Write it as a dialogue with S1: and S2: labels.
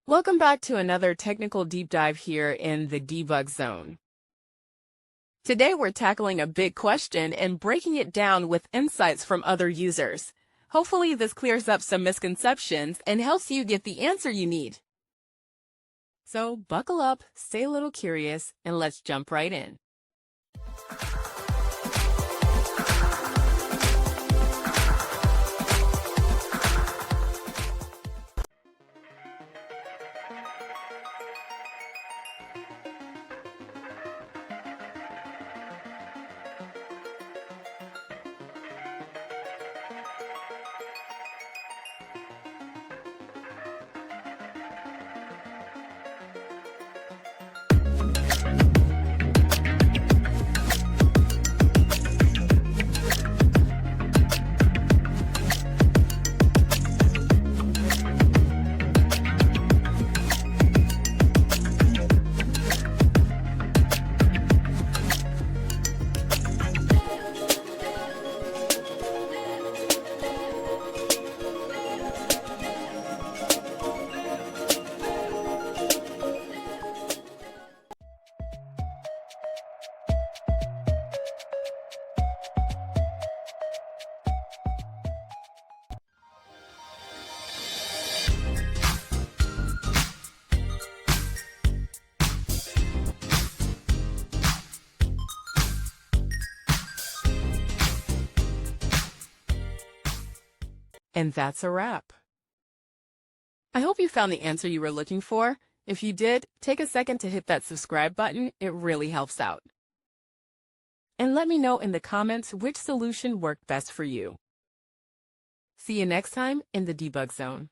S1: Welcome back to another technical deep dive here in the debug zone. Today we're tackling a big question and breaking it down with insights from other users. Hopefully this clears up some misconceptions and helps you get the answer you need. So buckle up, stay a little curious, and let's jump right in. And that's a wrap. I hope you found the answer you were looking for. If you did, take a second to hit that subscribe button. It really helps out. And let me know in the comments which solution worked best for you. See you next time in the debug zone.